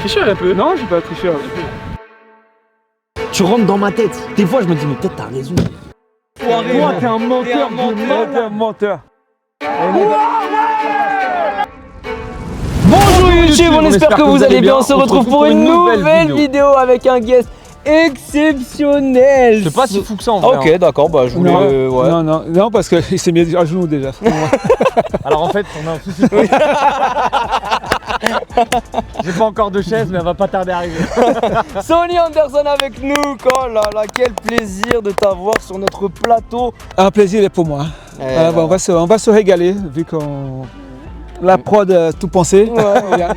tricheur un peu. Non, je suis pas tricheur. Tu rentres dans ma tête. Des fois, je me dis, mais peut-être t'as raison. Toi, t'es un menteur, t'es un menteur. Bonjour YouTube, on espère que vous allez bien. On se retrouve pour une nouvelle vidéo avec un guest exceptionnel. C'est pas si fou que ça en vrai. Ok, d'accord, bah je voulais. Ouais. Non, parce qu'il s'est mis à genoux déjà. Alors en fait, on a un souci. J'ai pas encore de chaise, mais elle va pas tarder à arriver. Sonny Anderson avec nous. Oh là là, quel plaisir de t'avoir sur notre plateau. Un plaisir est pour moi. On va se régaler vu qu'on. La prod tout pensé. Ouais.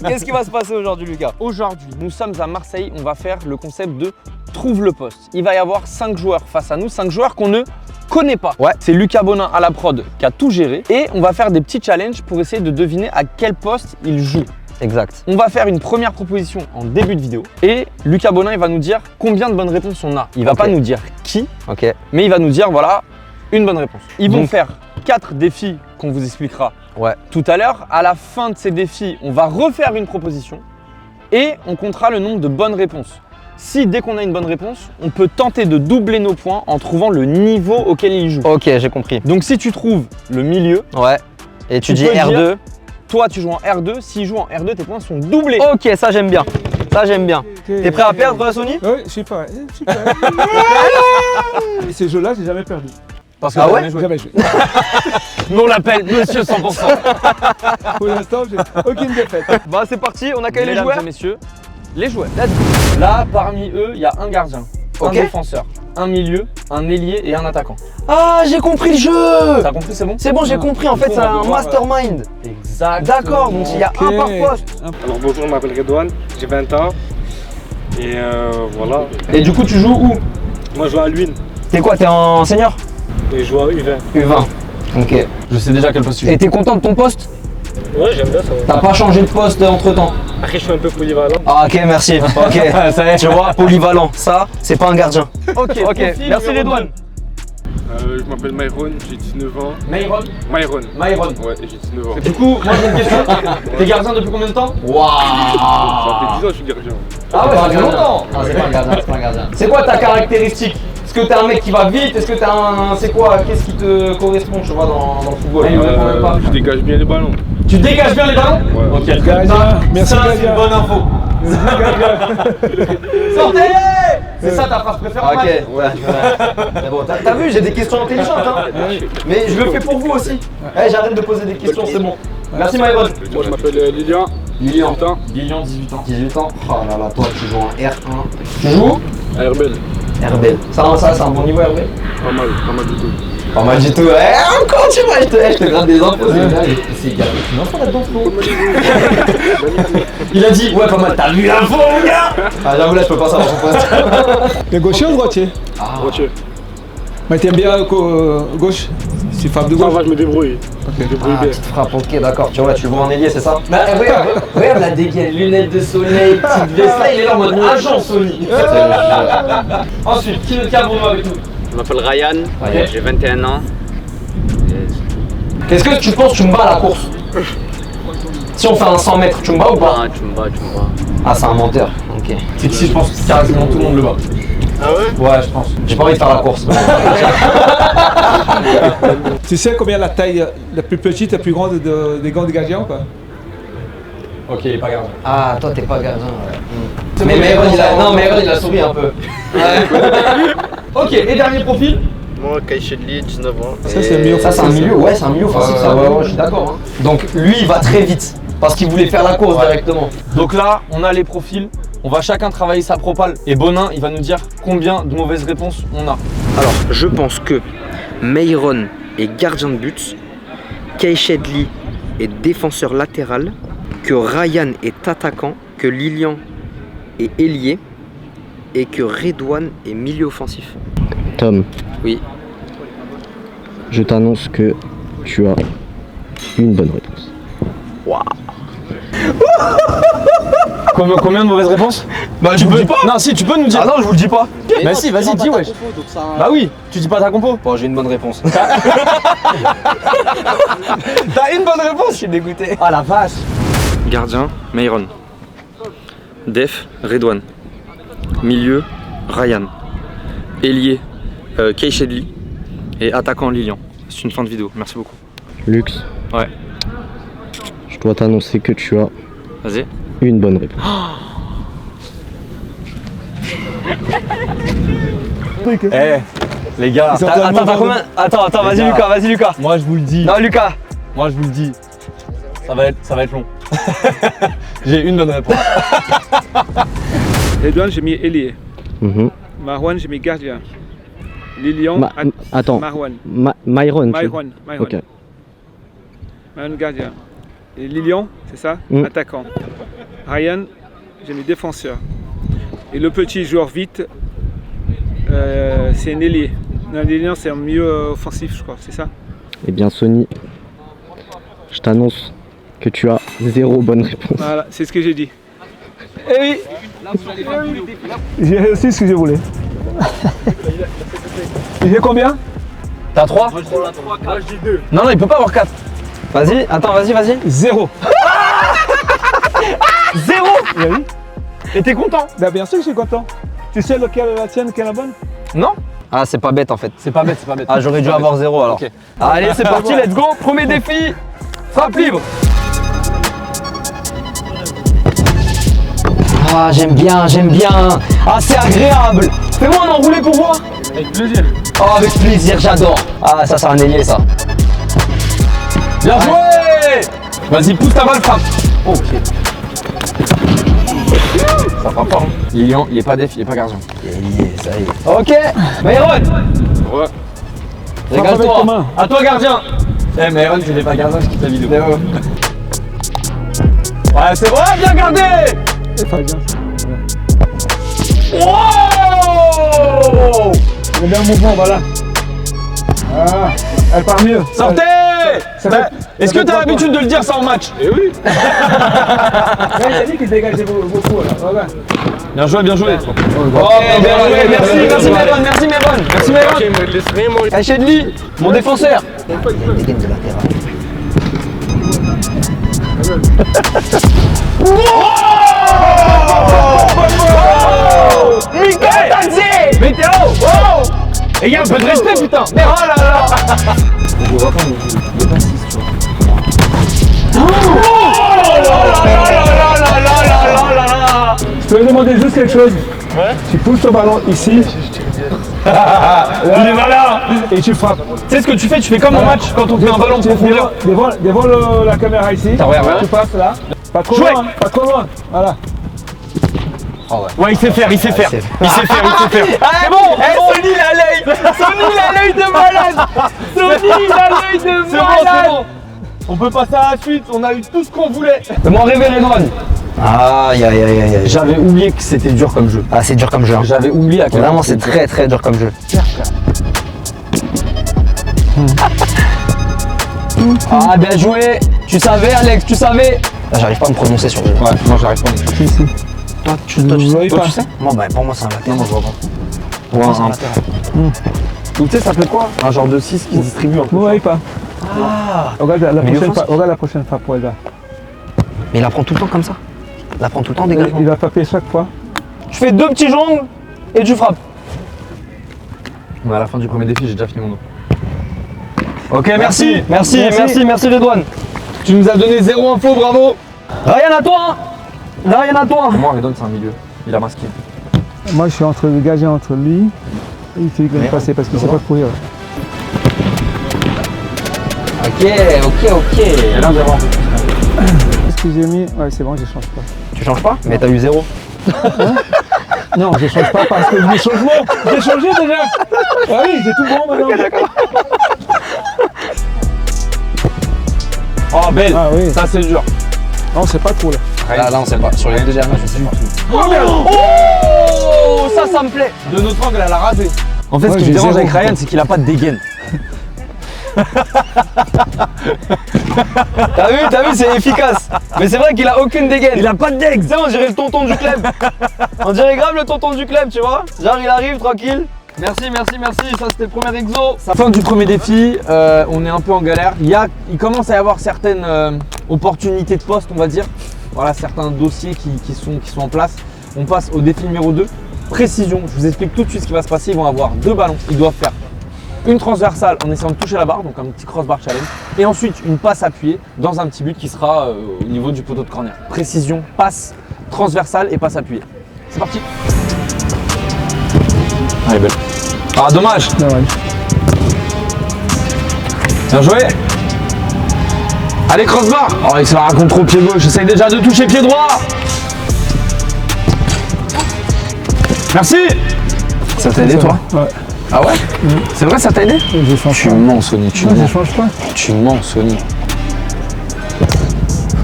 Qu'est-ce qui va se passer aujourd'hui, Lucas? Aujourd'hui, nous sommes à Marseille. On va faire le concept de trouve le poste. Il va y avoir 5 joueurs face à nous, 5 joueurs qu'on ne connaît pas. Ouais, c'est Lucas Bonin à la prod qui a tout géré. Et on va faire des petits challenges pour essayer de deviner à quel poste il joue. Exact. On va faire une première proposition en début de vidéo. Et Lucas Bonin, il va nous dire combien de bonnes réponses on a. Il va pas nous dire qui, mais il va nous dire voilà, une bonne réponse. Ils vont faire 4 défis qu'on vous expliquera tout à l'heure. À la fin de ces défis, on va refaire une proposition et on comptera le nombre de bonnes réponses. Si dès qu'on a une bonne réponse, on peut tenter de doubler nos points en trouvant le niveau auquel il joue. Ok, j'ai compris. Donc si tu trouves le milieu, et tu dis peux R2. dire, toi tu joues en R2, s'il joue en R2, tes points sont doublés. Ok, ça j'aime bien. Ça j'aime bien. T'es prêt à perdre, Sonny? Oui, je suis prêt. Et ces jeux-là, j'ai jamais perdu. Parce que Jamais joué. nous on l'appelle Monsieur 100%. Pour l'instant, j'ai aucune défaite. Bah c'est parti, on accueille les Mesdames joueurs. et messieurs, les joueurs. Là, parmi eux, il y a un gardien, un défenseur, un milieu, un ailier et un attaquant. Ah, j'ai compris le jeu. T'as compris, c'est bon? C'est bon, j'ai compris. En fait, c'est un mastermind. Exact. D'accord, donc il y a un par poste. Alors bonjour, je m'appelle Redouane, j'ai 20 ans et voilà. Et du coup, tu joues où? Moi je joue à Luynes T'es quoi? T'es en senior? et je joue à U20. U20. Ok. Je sais déjà quel poste tu joues. Et t'es content de ton poste? Ouais, j'aime bien ça. T'as pas changé de poste entre temps? Après je suis un peu polyvalent. Ah, ok, merci. Ok. Ça y est. Tu vois, polyvalent. Ça, c'est pas un gardien. Ok, merci Redouane. Je m'appelle Myron, j'ai 19 ans. Myron. Myron. Ouais, j'ai 19 ans. Du coup, moi j'ai une question. T'es gardien depuis combien de temps? Ça fait 10 ans que je suis gardien. Ah ouais, ça fait longtemps. Ah, c'est pas un gardien, c'est pas un gardien. C'est quoi ta caractéristique? Est-ce que t'es un mec qui va vite? Est-ce que t'es un. C'est quoi? Qu'est-ce qui te correspond, tu vois, dans le football? Je dégage bien les ballons. Tu dégages bien les ballons? Ouais. Ok, Gardien, merci ça c'est gardien. une bonne info. Sortez! C'est ça ta phrase préférée? Ok, ouais. Mais bon, t'as vu, j'ai des questions intelligentes, hein. Mais je le fais pour vous aussi. Eh, j'arrête de poser des questions, c'est bon. Merci Myron. Moi je m'appelle Lilian. Lilian. Lilian, 18 ans. 18 ans. Oh là là, toi tu joues en R1. Tu joues? Herbel. Herbel. Ça c'est un bon niveau Herbel? Pas mal du tout. Pas mal du tout. Eh, encore tu vois, je te gratte des infos. C'est gars. Tu info là-dedans, Flo? Il a dit, ouais, pas mal, t'as vu l'info, mon gars? Ah, j'avoue, là, je peux pas savoir son poste. T'es gaucher ou droitier? Voiture. Mais t'aimes bien gauche? Tu frappes de Ça gauche? va, je me débrouille. Je me débrouille bien. Petite frappe, ok, d'accord. Tu vois, tu le vois en ailier, c'est ça? Bah, regarde la dégaine, lunettes de soleil, petite veste, là, il est là en mode agent Sony. Ensuite, qui est le cas pour nous avec nous? Je m'appelle Ryan, j'ai 21 ans. Est-ce que tu penses que tu me bats à la course? Si on fait un 100 mètres, tu me bats ou pas? Ah, tu me bats. Ah, c'est un menteur, ok. Si je pense que quasiment tout le monde le bat. Ah ouais? Ouais, je pense. J'ai pas envie de faire la course. Tu sais combien la taille la plus petite, la plus grande des gants de gardien ou pas? Ok, il est pas gardien. Ah, toi, t'es pas gardien, ouais. Mais Myron, il a souri un peu. Ok, et dernier profil? Moi, Kaïchedli, 19 ans. Ça, c'est un milieu. Ça, c'est un milieu, ouais, c'est un milieu offensif, ça, ouais, je suis d'accord. Hein. Donc, lui, il va très vite. Parce qu'il voulait faire la course directement. Donc là, on a les profils. On va chacun travailler sa propale. Et Bonin, il va nous dire combien de mauvaises réponses on a. Alors, je pense que Myron est gardien de but, Kaïchedli est défenseur latéral, que Ryan est attaquant, que Lilian est ailier et que Redouane est milieu offensif. Tom, Oui. je t'annonce que tu as une bonne réponse. Combien de mauvaises réponses? Bah tu peux pas. Non, si, tu peux nous dire. Ah non, je vous le dis pas. Bah si, vas-y, dis wesh. Bah oui, tu dis pas ta compo. Bon, j'ai une bonne réponse. T'as une bonne réponse? Je suis dégoûté. Ah la vache. Gardien, Myron. Def, Redouane. Milieu, Ryan. Ailier, Keishedli. Et attaquant, Lilian. C'est une fin de vidéo, merci beaucoup. Lux. Ouais. Je dois t'annoncer que tu as Vas-y. une bonne réponse. Eh, les gars. Attends, vas-y Lucas, Moi je vous le dis. Non Lucas. Moi je vous le dis. Ça va être long. J'ai une bonne réponse. Redouane, j'ai mis ailier. Mhm. Marwan, j'ai mis gardien. Lilian, Attends, Marwan. Myron. Myron. Ok. Myron, gardien. Et Lilian, c'est ça? Attaquant. Ryan, j'ai mis défenseur. Et le petit joueur vite, c'est un ailier. Non, Lilian, c'est un milieu offensif, je crois, c'est ça? Eh bien, Sony, je t'annonce que tu as 0 bonne réponse. Voilà, c'est ce que j'ai dit. Eh oui. J'ai réussi ce que je voulais. J'ai combien? T'as 3? Moi je dis 2. Non, il peut pas avoir 4. Vas-y, attends, vas-y. 0. 0. Oui. Et t'es content? Bah, bien sûr que je suis content. Tu sais lequel la tienne, quelle est la bonne? Non? Ah, c'est pas bête en fait. C'est pas bête. Ah, j'aurais dû avoir 0 alors. Ok. Allez, c'est parti, let's go. Premier défi. Frappe libre. Ah, j'aime bien. Ah, c'est agréable. Fais-moi un enroulé pour voir. Avec plaisir. Oh, avec plaisir, j'adore. Ah, ça, c'est un ailier, ça. Bien joué. Vas-y, pousse ta balle, frappe. Ok. Ça frappe pas, hein. Lilian, il est pas def, il est pas gardien. Ailier, ça y est. Ok, Myron. Ouais. Régale-toi. À toi, gardien. Eh mais Aaron, tu n'es pas gardien, je quitte la vidéo. Ouais, c'est vrai, bien gardé. C'est pas bien. Wow. Il y a bien un mouvement, voilà. Ah, elle part mieux. Sortez. Est-ce que tu as l'habitude de le dire ça en match? Eh oui. Il a dit qu'il dégageait beaucoup là. Voilà. Bien joué. Oh, bien joué. Merci Myron. Keishedli, mon défenseur. Miguel Tanzi. Météo. Les gars, un peu de respect, putain. Mais oh là là. Je peux te demander juste quelque chose. Ouais. Tu pousses ton ballon ici. Il est malin. Et tu frappes. Tu sais ce que tu fais? Tu fais comme en match quand on fait un ballon de profondeur. Devant la caméra ici. Ouais. Tu passes là. Pas trop loin. Pas trop loin. Voilà. Ouais, il sait faire. C'est bon. Sony, il a l'œil de malade. C'est bon. On peut passer à la suite, on a eu tout ce qu'on voulait. Fais-moi rêver, Redouane. Aïe. J'avais oublié que c'était dur comme jeu. Ah, c'est dur comme jeu. Hein. J'avais oublié à quel point. Vraiment, c'est très dur comme jeu. Ah, bien joué. Tu savais, Alex, tu savais. Là, j'arrive pas à me prononcer sur le jeu. Ouais, moi j'arrive pas. Ici. Toi, tu sais? Moi, bah, pour moi, c'est un latéral. Non, moi je vois pas. Pour moi, c'est un latéral. Donc tu sais, ça fait quoi? Un genre de 6 qui se distribue en fait. Ne voyez pas. Ah. Regarde la prochaine fois pour Elda. Mais il apprend tout le temps comme ça. Il apprend tout le temps des Il va frapper chaque fois. Tu fais 2 petits jongles et tu frappes. On est à la fin du premier défi, j'ai déjà fini mon dos. Ok, merci Redouane. Tu nous as donné 0 info, bravo. Ryan à toi. Pour moi, Redouane c'est un milieu. Il a masqué. Moi je suis entre le gardien entre lui et il fait qu'il va passer parce qu'il ne sait pas courir. Ok. Et là, devant. Qu'est-ce que j'ai mis? Ouais, c'est bon, je change pas. Tu changes pas? Mais t'as eu 0. Non, je change pas parce que je changement. J'ai changé déjà. Ah oui, j'ai tout bon maintenant. Oh, belle. Ah oui. Ça, c'est dur. Non, c'est pas trop là. Là, on sait pas. Sur les deux derniers, je sais pas. Oh, ça me plaît. De notre angle, elle a rasé. En fait, ce qui me dérange avec Ryan, c'est qu'il a pas de dégaine. T'as vu, c'est efficace. Mais c'est vrai qu'il a aucune dégaine. Il a pas de dégaine. On dirait le tonton du club. On dirait grave le tonton du club, tu vois. Genre, il arrive tranquille. Merci. Ça, c'était le premier exo. Fin du premier défi, on est un peu en galère. Il commence à y avoir certaines opportunités de poste, on va dire. voilà, certains dossiers qui sont en place. On passe au défi numéro 2. Précision, je vous explique tout de suite ce qui va se passer. Ils vont avoir 2 ballons. Ils doivent faire une transversale en essayant de toucher la barre, donc un petit crossbar challenge. Et ensuite, une passe appuyée dans un petit but qui sera au niveau du poteau de corner. Précision, passe transversale et passe appuyée. C'est parti. Allez, belle. Ah, dommage. Bien joué. Allez, crossbar. Oh, il se la raconte trop pied gauche. J'essaye déjà de toucher pied droit. Merci. Ça t'a aidé, toi? Ouais. Ah ouais? C'est vrai, ça t'a aidé? Je change Tu pas. mens, Sony. Tu Non, mens. je change pas. Tu mens, Sony.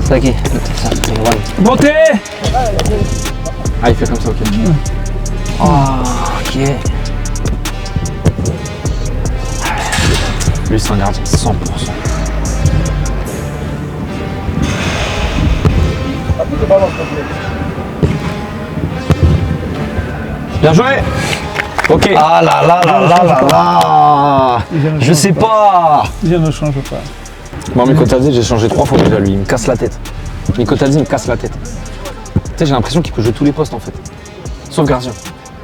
C'est ok. Montez. Ah, il fait comme ça, ok. Ok. Lui, c'est un gardien, 100%. Bien joué. Ok. Ah là là là là là là. Je sais pas. Je ne change pas. Bon, Mikotadze, j'ai changé 3 fois déjà, lui. Il me casse la tête. Mikotadze, il me casse la tête. Tu sais, j'ai l'impression qu'il peut jouer tous les postes, en fait. Sauf gardien.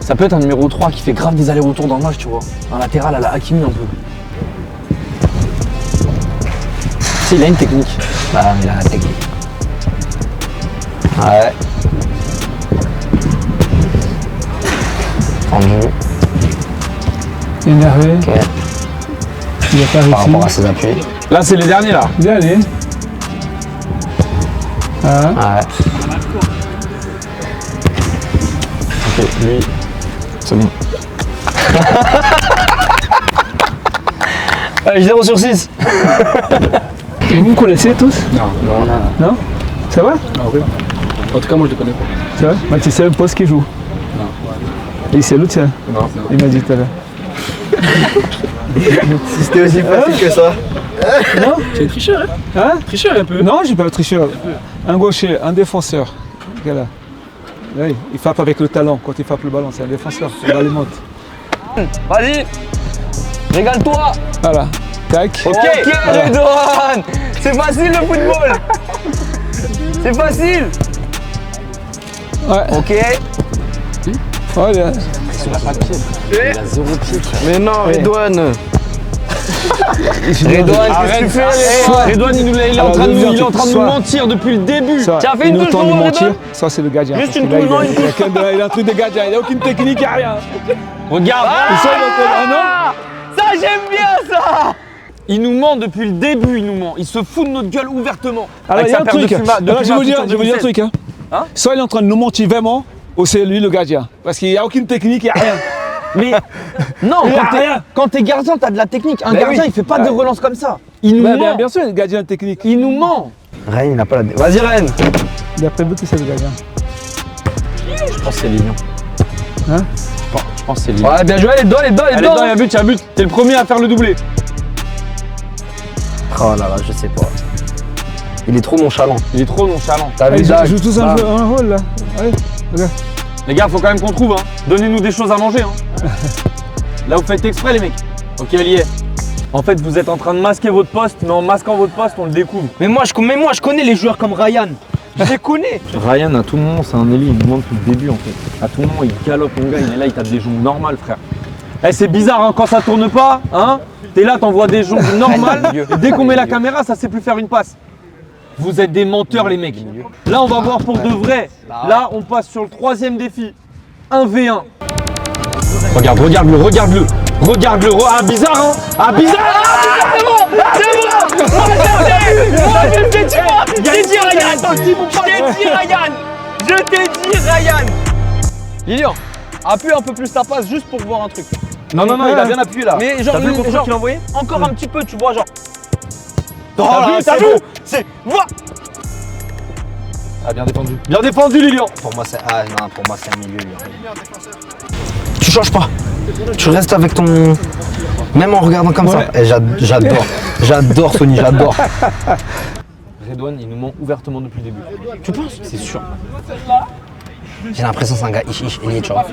Ça peut être un numéro 3 qui fait grave des allers-retours dans le match, tu vois. Un latéral à la Hakimi, un peu. Tu sais, il a une technique. Bah, il a la technique. Ouais. Tendu. Énervé. Ok. Il n'a pas Par réussi. rapport à ses appuis. Là, c'est les derniers, là. Bien allé. Ah. Ouais. Ok, lui, c'est bon. Allez, 0 sur 6. Vous me connaissez tous? Non. Ça va? En tout cas, moi, je le connais pas. Ça va? Mais tu sais le poste qu'il joue? Non. Et c'est l'autre, Non. il m'a dit tout à l'heure. C'était aussi facile que ça. Tu es tricheur, hein? Hein? Tricheur un peu. Non, j'ai pas triché. Un gaucher, un défenseur. Regarde là. Oui, il frappe avec le talon. Quand il frappe le ballon, c'est un défenseur. Il va les monter. Vas-y. Régale-toi. Voilà. Tac. Ok, Redouane. C'est facile, le football. C'est facile. Ouais. Ok. Oh, il a- Il a pas de pied. Il a 0 pied. Mais non, Redouane. Redouane, qu'est-ce que tu fais? Redouane, il est en train de Alors, nous soit- mentir depuis le début. Ça, Tiens, fais il une nous touche tente de pour moi, mentir. Redouane. Ça, c'est le gardien. Juste parce une que là, touche, non, une il a un truc de gardien. Il a aucune technique, il a rien. Regarde. Il sort dans le- Ah, ça, j'aime bien ça. Il nous ment depuis le début, il nous ment. Il se fout de notre gueule ouvertement. Alors, Avec il y a sa un paire de truc. Puma- de Alors, je Puma vais vous Future dire un 2016. truc. Hein. Hein? Soit il est en train de nous mentir vraiment, ou c'est lui le gardien. Parce qu'il n'y a aucune technique, il n'y a rien. Mais non, Il y a quand t'es- rien. quand t'es gardien, t'as de la technique. Un Mais gardien, oui. il fait pas de relance comme ça. Il nous Bah, ment. bien sûr, le gardien technique. Il nous ment. Rennes, il n'a pas la. Vas-y, Rennes. D'après vous, qui c'est le gardien? Je pense que c'est Lilian. Hein? Je pense que c'est Lilian. Ouais, bien joué, elle est dedans, elle est dedans, elle est dedans. dedans. Il y a but, il y a but. T'es le premier à faire le doublé. Oh là là, je sais pas. Il est trop nonchalant. Il est trop nonchalant. T'as vu, Ils Dag? jouent tous un rôle là. Allez, regarde. Les gars, faut quand même qu'on trouve. Hein. Donnez-nous des choses à manger. Hein. Là, vous faites exprès, les mecs. Ok, elle y est. En fait, vous êtes en train de masquer votre poste, mais en masquant votre poste, on le découvre. Mais moi, je connais les joueurs comme Ryan. Je les connais. Ryan, à tout moment, c'est un élu, il nous montre depuis le début en fait. À tout moment, il galope, mon gars, il est là, il tape des jongles normales, frère. Eh, c'est bizarre, hein, quand ça tourne pas, hein. T'es là, t'envoies des jongles normales. Et dès qu'on met la caméra, ça sait plus faire une passe. Vous êtes des menteurs, les mecs. Là, on va voir pour de vrai. Là, on passe sur le 3e défi. 1v1. Regarde-le. Regarde-le. Ah, bizarre, hein. Ah, bizarre. Ah, c'est bon. Moi, je t'ai dit, Ryan. Je t'ai dit, Ryan. Je t'ai dit, Ryan. Lilian, appuie un peu plus ta passe juste pour voir un truc. Non, il a bien appuyé là. Mais genre, T'as vu le contrôle genre qu'il a envoyé encore un petit peu, tu vois, genre. T'as vu C'est. Vois. Ah, bien défendu. Bien défendu, Lilian. Pour moi, c'est. Ah non, pour moi, c'est un milieu, lui. Tu changes pas. Tu restes avec ton. Même en regardant comme ça. Et j'adore. J'adore, Sony, j'adore. Redouane, il nous ment ouvertement depuis le début. Tu penses? C'est sûr. J'ai l'impression que c'est un gars il est tu vois.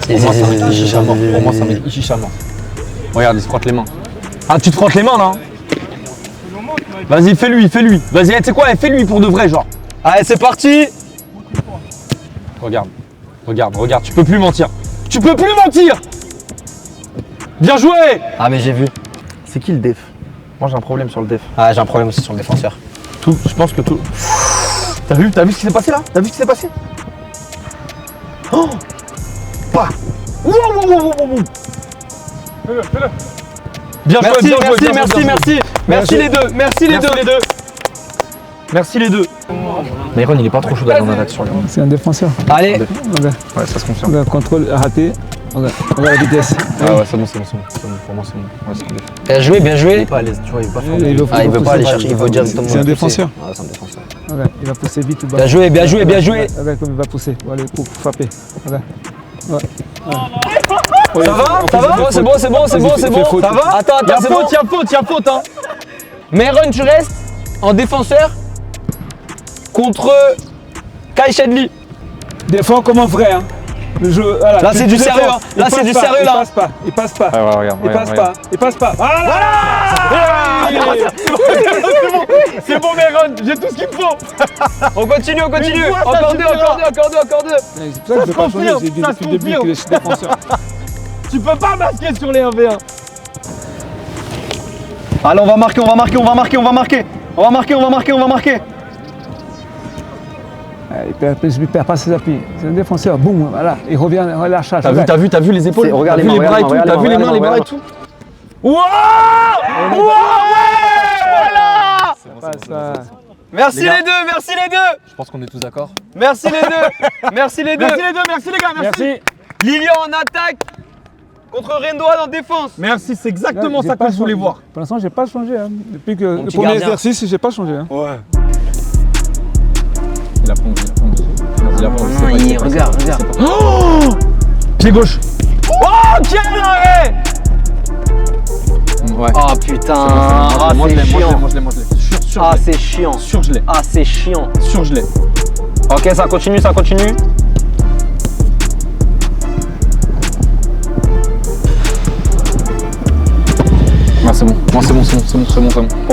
Pour moi, ça met Ichi Chama. Regarde, il se frotte les mains. Ah, tu te frottes les mains là? Vas-y, fais-lui. Vas-y, tu sais quoi, fais-lui pour de vrai, genre. Allez, c'est parti. Regarde, tu peux plus mentir. Bien joué. Ah, mais j'ai vu. C'est qui le def? Moi j'ai un problème sur le def. Ah, j'ai un problème aussi sur le défenseur. Je pense que tout. T'as vu ce qui s'est passé là? Oh Pas. Bien joué, Merci les deux. Merci les deux. Myron il est pas trop chaud d'aller en attaque sur lui. C'est un défenseur. Allez. Regarde, Ouais, ça se confirme. regarde, contrôle raté. Regarde la vitesse. Ah ouais, c'est bon. Pour moi c'est bon. Ouais, c'est bon. Bien joué, bien Il est joué. pas à l'aise, tu vois, il est pas fort. Il Ah, il veut pas aller chercher, il veut directement. C'est un pousser. défenseur. Ah, c'est un défenseur. Regarde, il va pousser vite. Bien joué. Regarde comme il va pousser. Pour aller pour frapper. Regarde. Ouais. Ça va? C'est bon. Fais faute. Ça va? Attends, c'est bon. Y'a faute, hein. Myron, tu restes en défenseur contre Kai Shedli. Défends comme un vrai. Hein. Le jeu, voilà, Là, c'est du défends. sérieux, hein. Là, c'est du sérieux, là. Il passe pas. Ah ouais, regarde. Il passe pas. Voilà. C'est bon, Myron, j'ai tout ce qu'il me faut. On continue. Encore deux. C'est pour ça que je peux pas changer. J'ai dit depuis le début qu'il est défenseur. Tu peux pas masquer sur les 1v1. Allez, on va marquer. Il perd pas ses appuis. C'est un défenseur. Boum, voilà. Il revient à la charge. T'as vu les épaules? Regarde les mains, bras et tout? regarde T'as vu les mains, mains, les bras et regarde. tout? Wow! Voilà! Pas ça. Merci les deux. Je pense qu'on est tous d'accord. Merci les deux. Merci les gars. Merci. Lilian en attaque contre Rendoine en défense. Merci, c'est exactement J'ai ça pas que je voulais changé. voir. Pour l'instant, j'ai pas changé. Hein. Depuis que le petit premier gardien. exercice, j'ai pas changé. Hein. Ouais. Il a pondu. Regarde. Pied gauche. Oh, quel arrêt! Ouais. Oh putain. Ah, c'est chiant. Moi je l'ai. Ah, c'est chiant. Sûr, je l'ai. Ah, c'est chiant. Sûr, je l'ai. Ok, ça continue. Ouais, c'est bon. Pour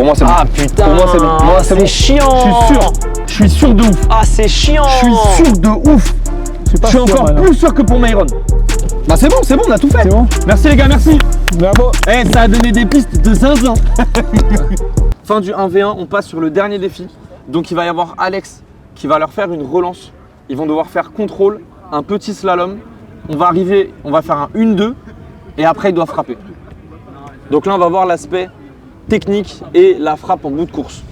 moi c'est bon. Ah putain. Pour moi, c'est bon. Moi, c'est bon. chiant. Je suis sûr de ouf. Ah, c'est chiant. Je suis sûr de ouf. Je suis encore plus sûr que pour Myron. Bah c'est bon, on a tout fait. C'est bon. Merci les gars, merci. Bravo. Ça a donné des pistes de zinzin. Fin du 1v1, on passe sur le dernier défi. Donc il va y avoir Alex qui va leur faire une relance. Ils vont devoir faire contrôle, un petit slalom. On va faire un 1-2 et après ils doivent frapper. Donc là on va voir l'aspect technique et la frappe en bout de course.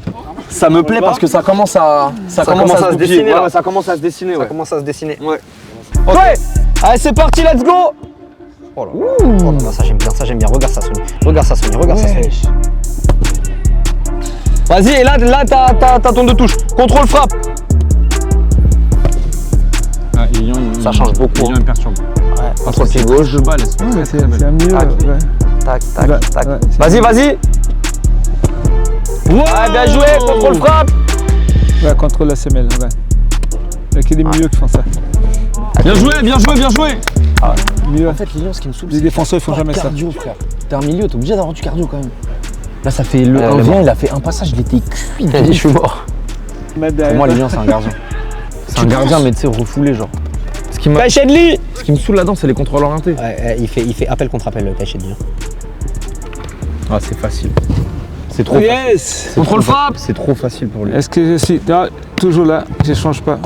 Ça me plaît parce que ça commence à se dessiner, là. ça commence à se dessiner. Ça Ouais. commence à se dessiner. Ouais. Allez, c'est parti, let's go. Oh là là, ça j'aime bien. Regarde ça, Sony. Vas-y, et là t'as ton deux touches. Contrôle frappe. Ah, Lilian, Ça change beaucoup. Lilian il perturbe. Ouais, contre le pied gauche. De balle. Ouais, c'est un milieu. Tac. Ouais. Tac. Vas-y. Ouais, bien joué, contrôle frappe. Ouais, contre la semelle. Ouais. Il y a que des milieux qui font ça. Bien joué. Milieu. En fait, Lilian, ce qui me saoule, Les défenseurs, ils font jamais ça. cardio, frère. T'es un milieu, t'es obligé d'avoir du cardio quand même. Là, ça fait le Ouais, 1v1, il a fait un passage, il était cuit. Il a dit, je suis mort. Pour moi, Lilian, c'est un gardien. C'est un gardien, mais tu sais, refoulé, genre. Ce qui me saoule là-dedans, c'est les contrôles orientés. Ouais, il fait appel contre appel, le cachet de Ah, c'est facile. C'est trop facile. Yes. Contrôle frappe. C'est trop facile pour lui. Est-ce que si toujours là, je change pas.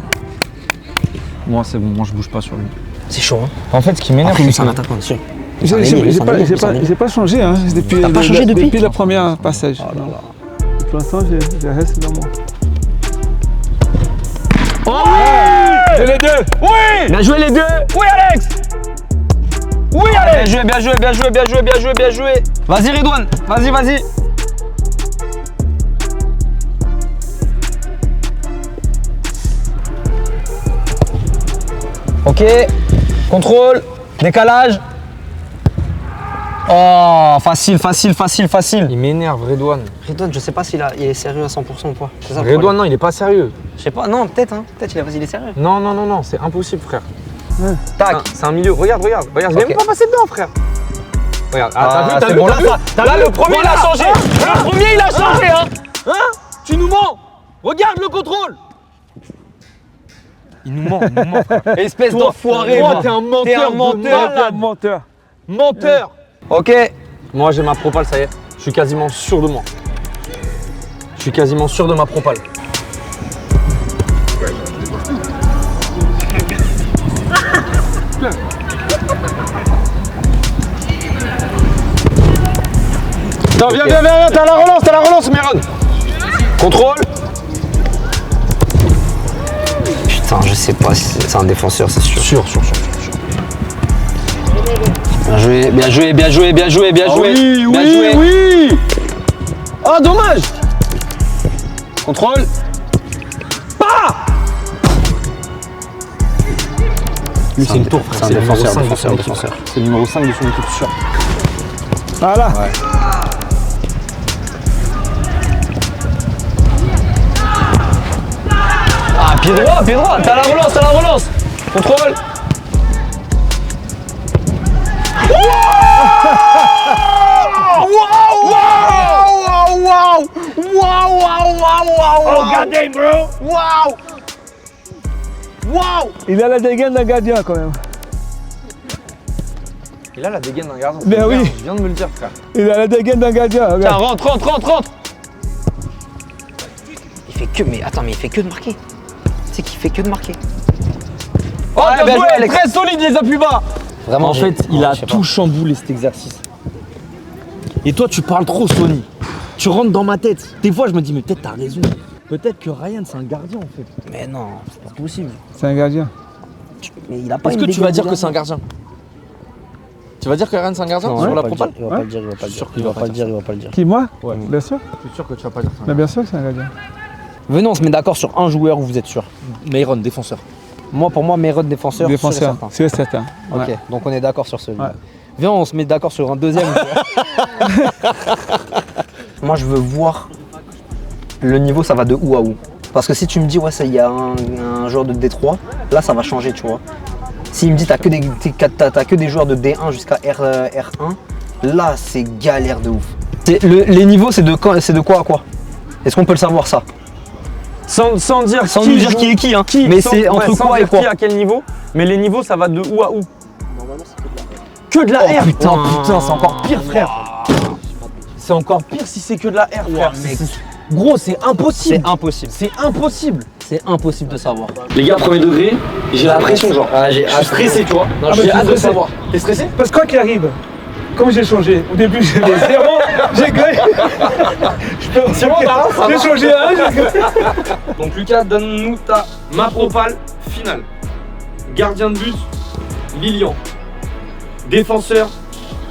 Moi, c'est bon, moi, je bouge pas sur lui. C'est chaud, hein. En fait, ce qui m'énerve, Après, lui, c'est c'est un que... attaquant, sûr. J'ai pas changé hein, depuis, T'as pas changé depuis le premier passage. Oh là là. Pour l'instant, je reste dans moi. Oh oui. Les deux. Oui. Bien joué les deux. Oui, Alex. Oui, Alex. Bien joué. Vas-y, Redouane. Vas-y. Ok. Contrôle. Décalage. Oh, facile. Il m'énerve, Redouane. Redouane, je sais pas s'il est sérieux à 100% ou pas. C'est ça, le Redouane, problème. non, il est pas sérieux. Je sais pas, non, peut-être, hein. Peut-être il est sérieux. Non, c'est impossible, frère. Ouais. Tac, c'est un milieu. Regarde. Je l'ai Ok. même pas passé dedans, frère. Regarde, Ah, t'as c'est vu, bon, là, Là, le premier, il a changé. Le premier, il a changé, hein. Regarde le contrôle. Il nous ment, frère. Espèce d'enfoiré. Toi, t'es un menteur. T'es un menteur. Malade. Menteur. Menteur. Ok. Moi, j'ai ma propale, ça y est. Je suis quasiment sûr de moi. Je suis quasiment sûr de ma propale. Non, viens, t'as la relance, Myron. Contrôle. Putain, je sais pas si c'est un défenseur, c'est sûr. Sûr. Bien joué. Oui. Ah, dommage. Contrôle. Lui, c'est une tour, frère. C'est un défenseur. C'est le numéro 5 de son équipe, sûr. Voilà. Ah, pied droit. T'as la relance. Contrôle. Oh, goddamn, bro. Wow. Il a la dégaine d'un gardien quand même. Il a la dégaine d'un gardien. Ben oui. Je viens de me le dire, frère. Il a la dégaine d'un gardien. Tiens, Regarde. rentre. Il fait que, mais il fait que de marquer. C'est qu'il fait que de marquer. Oh, Ouais, bien joué, Alex. très solide les appuis bas. Vraiment, En fait, il a tout chamboulé cet exercice. Et toi, tu parles trop, Sony. Tu rentres dans ma tête. Des fois, je me dis, mais peut-être t'as raison. Peut-être que Ryan, c'est un gardien en fait. Mais non, c'est pas possible. C'est un gardien. Mais il a pas Est-ce une que tu vas dégaine dire de que c'est un gardien? Tu vas dire que Ryan, c'est un gardien Non, sur il la va pas le propale? dire, il va pas le dire, il va pas le dire. Qui, moi? Ouais. Bien sûr. Je suis sûr que tu vas pas dire ça. Mais bien sûr que c'est un gardien. Venez, on se met d'accord sur un joueur où vous êtes sûr. Myron, défenseur. Pour moi, Meyrod défenseur. sûr et Défenseur, certain. c'est certain. Ok, Ouais. donc on est d'accord sur celui-là. Ouais. Viens, on se met d'accord sur un deuxième. Moi, je veux voir le niveau, ça va de où à où. Parce que si tu me dis, ouais, il y a un joueur de D3, là, ça va changer, tu vois. S'il me dit, t'as que des joueurs de D1 jusqu'à R1, là, c'est galère de ouf. Les niveaux, c'est de quoi à quoi? Est-ce qu'on peut le savoir, ça? Sans dire nous dire qui est qui, hein. Mais c'est entre quoi et quoi? Qui à quel niveau? Mais les niveaux, ça va de où à où? Que de la R. putain. Putain, c'est encore pire, frère. C'est encore pire si c'est que de la R, frère. Gros, c'est impossible. C'est impossible. C'est impossible. C'est impossible de savoir. Les gars, premier degré, j'ai la pression, genre. Ah, Je suis stressé, tu vois. mais J'ai tu es hâte de stressé. savoir. T'es stressé? Parce que quoi qu'il arrive, comme j'ai changé, au début j'avais 0, j'ai gagné. C'est bon, t'as ça J'ai va. changé à 1, j'ai gagné. Donc Lucas, donne-nous ma propale finale. Gardien de but, Lilian. Défenseur,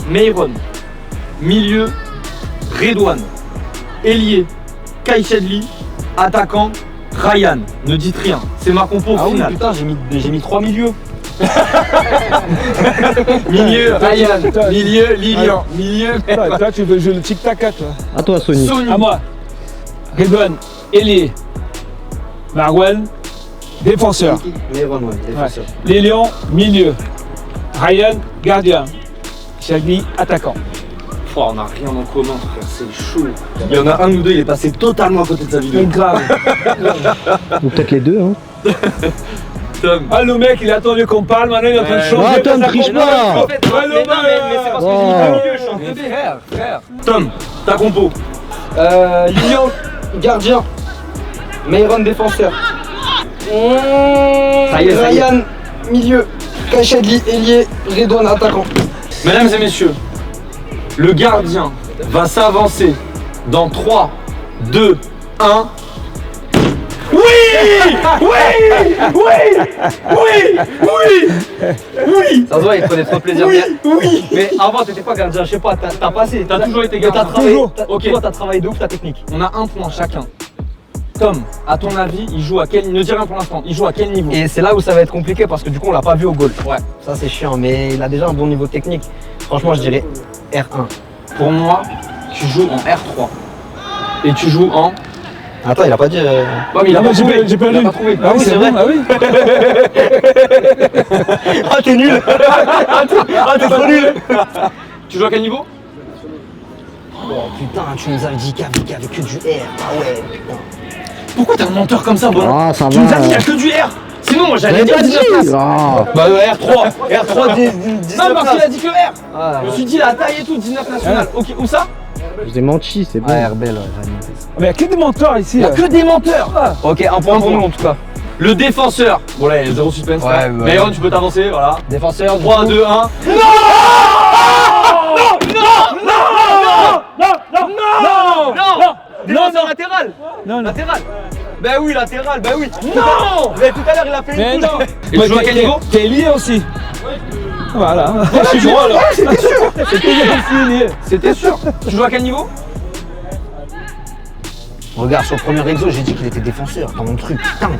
Myron. Milieu, Redouane. Ailier, Kaïchedli. Attaquant, Ryan. Ne dites rien, c'est ma compo finale. putain, j'ai mis 3 milieux. Milieu, Ryan. Milieu, Lilian. Milieu, Toi tu veux jouer le tic-tac, toi. À toi, Sony. Sony. À moi. Redouane, ailier. Marwan, défenseur. Myron, ouais, défenseur. Lilian, milieu. Ryan, gardien. Shaggy, attaquant. Oh, on n'a rien en commun, frère, c'est chaud. Il y en a un ou deux, il est passé totalement à côté de sa vidéo. Grave. Ou peut-être les deux, hein. Tom. Ah, le mec, il a attendu qu'on parle, maintenant il est en train de changer. Ouais, Tom, sa triche compo. pas. Ouais, le mec. Tom, ta compo. Lilian, gardien. Myron, défenseur. Ça y est, ça y est. Ryan, milieu. Kaïchedli, ailier. Redouane, attaquant. Mesdames et messieurs, le gardien va s'avancer dans 3, 2, 1. Oui! Ça se voit, il prenait trop de plaisir. Mais avant, t'étais pas gardien, je sais pas, t'as passé. T'as toujours été T'as gardien. travaillé. Ok. Toi, t'as travaillé de ouf ta technique. On a un point chacun. Tom, à ton avis, il joue à quel niveau? Ne dis rien pour l'instant, il joue à quel niveau? Et c'est là où ça va être compliqué parce que du coup, on l'a pas vu au goal. Ouais. Ça, c'est chiant, mais il a déjà un bon niveau technique. Franchement, je dirais R1. Pour moi, tu joues en R3. Et tu joues en... Attends, il a pas dit. Ouais, mais il a Ah, pas mais trouvé. j'ai perdu. Il a pas trouvé. Ah oui, c'est vrai. Ah oui. Ah, t'es nul. Ah, t'es trop nul. Tu joues à quel niveau? Oh putain, tu nous as dit qu'il y avait que du R. Ah ouais, putain. Pourquoi t'es un menteur comme ça, Bonin? Ah, ça Tu nous as va. dit, il y a que du R. Sinon, moi j'allais dire 19 places. Ah. Bah R3. R3, 19 non, parce qu'il a dit que R. Je me suis dit la taille et tout, 19 nationales. Ok, où ça? Je t'ai menti, c'est bon. Ah, Herbel, Mais il y a que des menteurs ici. Il y a que des menteurs. Ok, un point pour nous en tout cas. Le défenseur. Bon là, il y a zéro suspense. Ouais, là. ouais. Myron, tu peux t'avancer, voilà. défenseur. 3, 2, 1. Non. Défenseur latéral. Non, non. Latéral. Bah oui, latéral, bah oui. Non. Mais tout à l'heure, il a fait Mais une non. touche. Et tu joues à quel niveau? T'es lié aussi. Voilà. Je suis droit alors. C'était sûr. C'était lié. C'était sûr. Tu joues à quel niveau? Regarde, sur le premier exo, j'ai dit qu'il était défenseur dans mon truc. Putain.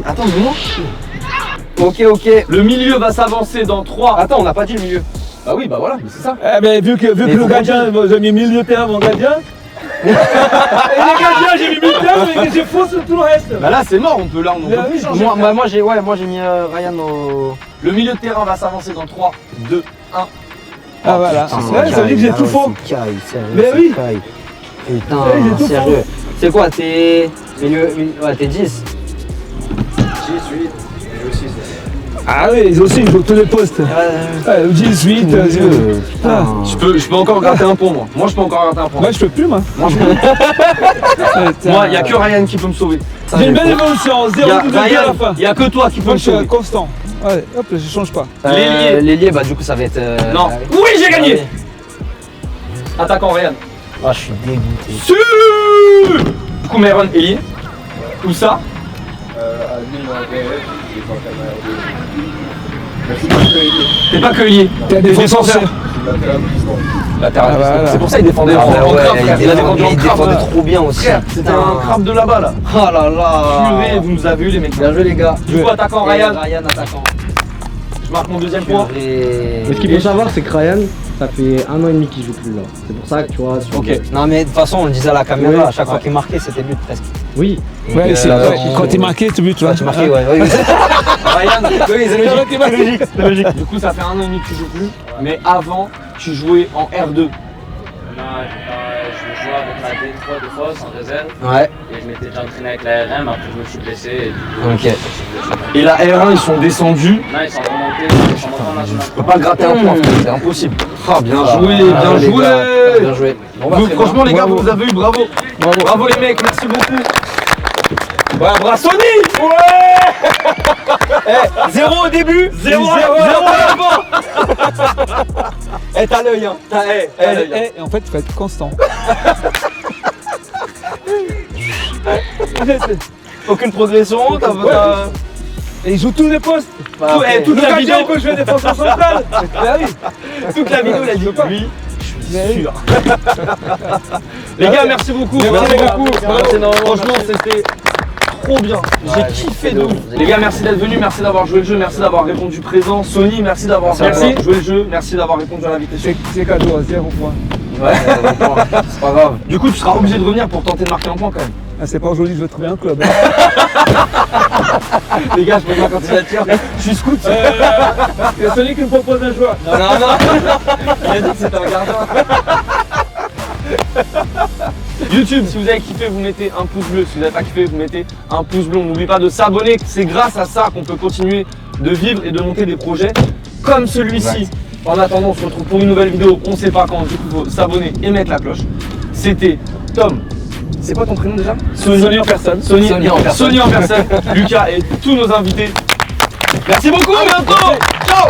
Attends, mais moi. Ok. Le milieu va s'avancer dans 3. Attends, on n'a pas dit le milieu. Bah oui, bah voilà, c'est ça. Eh ben, vu que le gardien, moi, j'ai mis milieu de terrain, mon gardien. Et les gardiens, j'ai mis milieu de terrain, mais j'ai faux sur tout le reste. Bah là, c'est mort, on peut plus changer. Moi j'ai mis Ryan au. Le milieu de terrain va s'avancer dans 3, 2, 1. Ah voilà. Ouais, ça veut dire que j'ai tout faux. Mais oui. Putain, Ouais, j'ai tout sérieux. C'est quoi, t'es ouais, t'es 10. Ah oui, ils aussi, ils jouent tous les postes. 18, Putain. Je peux encore gratter un point, moi. Moi, je peux encore gratter un point. Moi, je peux plus, moi. Moi, il n'y a que Ryan qui peut me sauver. J'ai une belle évolution, 0 à la fin. Il n'y a que toi qui peux Moi, me je suis sauver. constant. Allez, hop, je change pas. L'ailier. L'ailier, bah du coup ça va être. Non. Oui, j'ai gagné. Attaquant Ryan. Ah, je suis dégoûté. Du coup, Myron, ailier. Où ça? T'es pas que ailier. T'es défenseur. Latéral. Ah, voilà. C'est pour ça qu'il défendait en crabe, frère. Il a défendu en il défendait crabe. trop bien aussi. Frère, c'était un crabe de là-bas là. Oh là là. Purée, vous nous avez eu les mecs. Bien joué les gars. Du coup, attaquant Ryan. Ryan attaquant. Je marque mon deuxième point. Mais ce qu'il faut savoir, c'est que Ryan, ça fait 1 an et demi qu'il joue plus là. C'est pour ça que tu vois. Sur... Ok. Non mais de toute façon on le disait à la caméra, Ouais. à chaque fois qu'il marquait c'était but presque. Oui. Ouais, c'est là, vrai. on- Quand t'es marqué, tu but, tu vois. Tu marquais, ouais. Ryan, Oui, c'est logique. du coup, ça fait 1 an et demi que tu joues plus. Mais avant, tu jouais en R2. Non, je jouais avec la D3 des fois, en réserve. Ouais. Et je m'étais déjà entraîné avec la RM, après je me suis blessé. Et du coup, Ok. Et la R1, ils sont descendus. non, ils sont remontés en national. Je peux pas gratter un point, frère, c'est impossible. Ah, bien joué, Bravo, bien les joué. gars. Bien joué. Bon, bah, Vous, très franchement, bien. les gars, Bravo. vous avez eu, bravo. Bravo les mecs, merci beaucoup. Ouais, Brassoni. Ouais. 0 au début, 0 à la fin. Eh, t'as l'œil, hein. T'as l'œil, hein. Et en fait, il faut être constant. Aucune progression, t'as... Et il joue tous les postes. toute la vidéo, peut jouer défenseur central. Bah oui. toute la vidéo, il a dit oui. Mais oui. Les gars, merci beaucoup. Merci beaucoup. Merci énormément. Franchement, c'était trop bien. J'ai kiffé de ouf. Les gars, merci d'être venus, merci d'avoir joué le jeu, merci d'avoir répondu présent. Sony, merci d'avoir joué le jeu, merci d'avoir répondu à l'invitation. C'est cadeau à 0 points. Ouais, c'est pas grave. Du coup, tu seras obligé de revenir pour tenter de marquer un point quand même. Ah, c'est pas aujourd'hui que je vais trouver un club. Les gars, je peux pas continuer à tirer. Je suis scout. C'est Sony qui me propose un joueur. Non. Il a dit que c'était un gardien. YouTube, si vous avez kiffé, vous mettez un pouce bleu. Si vous n'avez pas kiffé, vous mettez un pouce bleu. N'oubliez pas de s'abonner. C'est grâce à ça qu'on peut continuer de vivre et de monter des projets comme celui-ci. En attendant, on se retrouve pour une nouvelle vidéo. On sait pas quand. Du coup, il faut s'abonner et mettre la cloche. C'était Tom. C'est quoi ton prénom déjà? Sony en personne. Sony en personne. Lucas et tous nos invités. Merci beaucoup, à bientôt. Ciao.